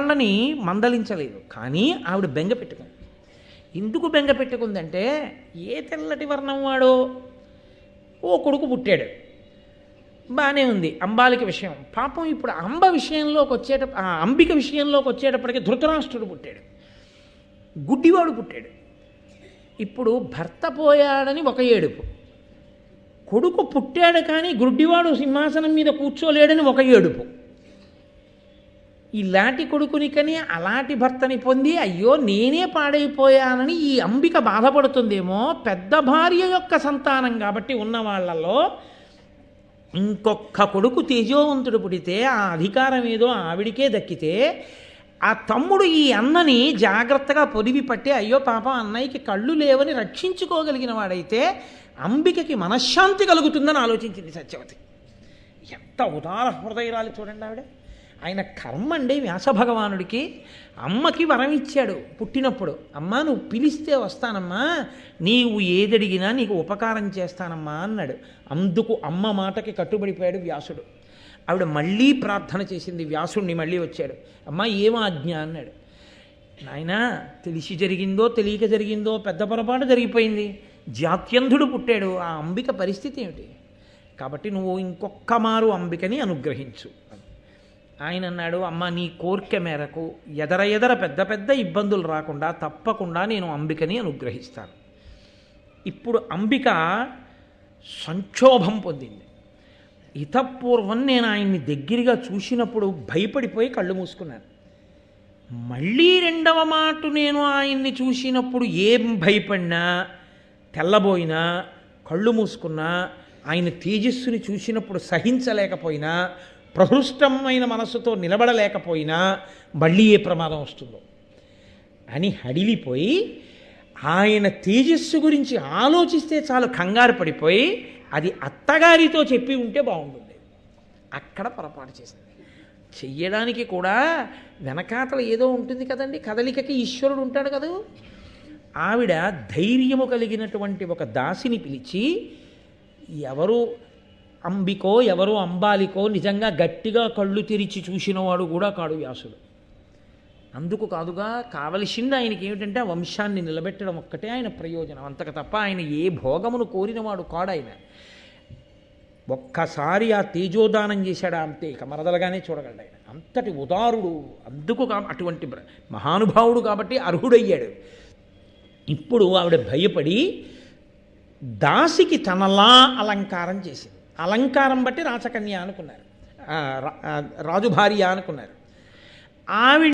కోదండని మందలించలేదు, కానీ ఆవిడ బెంగ పెట్టుకుంది. ఎందుకు బెంగ పెట్టుకుందంటే, ఏ తెల్లటి వర్ణం వాడో ఓ కొడుకు పుట్టాడు, బాగానే ఉంది అంబాలిక విషయం. పాపం ఇప్పుడు అంబిక విషయంలోకి వచ్చేటప్పటికి ధృతరాష్ట్రుడు పుట్టాడు, గుడ్డివాడు పుట్టాడు. ఇప్పుడు భర్త పోయాడని ఒక ఏడుపు, కొడుకు పుట్టాడు కానీ గుడ్డివాడు సింహాసనం మీద కూర్చోలేడని ఒక ఏడుపు. ఇలాంటి కొడుకుని కని అలాంటి భర్తని పొంది అయ్యో నేనే పాడైపోయానని ఈ అంబిక బాధపడుతుందేమో. పెద్ద భార్య యొక్క సంతానం కాబట్టి ఉన్న వాళ్ళలో ఇంకొక కొడుకు తేజోవంతుడు పుడితే ఆ అధికారం ఏదో ఆవిడికే దక్కితే, ఆ తమ్ముడు ఈ అన్నని జాగ్రత్తగా పొదివి పట్టి అయ్యో పాపం అన్నయ్యకి కళ్ళు లేవని రక్షించుకోగలిగిన వాడైతే అంబికకి మనశ్శాంతి కలుగుతుందని ఆలోచించింది సత్యవతి. ఎంత ఉదార హృదయరాలు చూడండి ఆవిడ. ఆయన కర్మ అండి వ్యాసభగవానుడికి. అమ్మకి వరం ఇచ్చాడు పుట్టినప్పుడు, అమ్మా నువ్వు పిలిస్తే వస్తానమ్మా, నీవు ఏదడిగినా నీకు ఉపకారం చేస్తానమ్మా అన్నాడు. అందుకు అమ్మ మాటకి కట్టుబడిపోయాడు వ్యాసుడు. ఆవిడ మళ్ళీ ప్రార్థన చేసింది, వ్యాసుడిని మళ్ళీ వచ్చాడు, అమ్మా ఏం ఆజ్ఞ అన్నాడు. నాయన తెలిసి జరిగిందో తెలియక జరిగిందో పెద్ద పొరపాటు జరిగిపోయింది, జాత్యంధుడు పుట్టాడు, ఆ అంబిక పరిస్థితి ఏమిటి, కాబట్టి నువ్వు ఇంకొక్క మారు అంబికని అనుగ్రహించు. ఆయన అన్నాడు, అమ్మ నీ కోరిక మేరకు ఎదర పెద్ద పెద్ద ఇబ్బందులు రాకుండా తప్పకుండా నేను అంబికని అనుగ్రహిస్తాను. ఇప్పుడు అంబిక సంక్షోభం పొందింది. ఇతపూర్వం నేను ఆయన్ని దగ్గరగా చూసినప్పుడు భయపడిపోయి కళ్ళు మూసుకున్నాను. మళ్ళీ రెండవ మాట నేను ఆయన్ని చూసినప్పుడు ఏం భయపడినా, తెల్లబోయినా, కళ్ళు మూసుకున్నా, ఆయన తేజస్సుని చూసినప్పుడు సహించలేకపోయినా, ప్రహృష్టమైన మనస్సుతో నిలబడలేకపోయినా మళ్ళీ ఏ ప్రమాదం వస్తుందో అని హడిలిపోయి, ఆయన తేజస్సు గురించి ఆలోచిస్తే చాలు కంగారు పడిపోయి అది అత్తగారితో చెప్పి ఉంటే బాగుంటుంది. అక్కడ పొరపాటు చేసింది. చెయ్యడానికి కూడా వెనకాతల ఏదో ఉంటుంది కదండి, కదలికకి ఈశ్వరుడు ఉంటాడు కదా. ఆవిడ ధైర్యము కలిగినటువంటి ఒక దాసిని పిలిచి, ఎవరు అంబికో ఎవరు అంబాలికో నిజంగా గట్టిగా కళ్ళు తెరిచి చూసినవాడు కూడా కాడు వ్యాసుడు. అందుకు కాదుగా కావలసింది ఆయనకి ఏమిటంటే ఆ వంశాన్ని నిలబెట్టడం ఒక్కటే ఆయన ప్రయోజనం, అంతకు తప్ప ఆయన ఏ భోగమును కోరినవాడు కాడు. ఆయన ఒక్కసారి ఆ తేజోదానం చేశాడా అంతే, ఇక మరదలుగానే చూడగలడు ఆయన. అంతటి ఉదారుడు, అందుకు అటువంటి మహానుభావుడు కాబట్టి అర్హుడయ్యాడు. ఇప్పుడు ఆవిడ భయపడి దాసికి తనలా అలంకారం చేసింది. అలంకారం బట్టి రాచకన్య అనుకున్నారు, రాజుభార్య అనుకున్నారు. ఆవిడ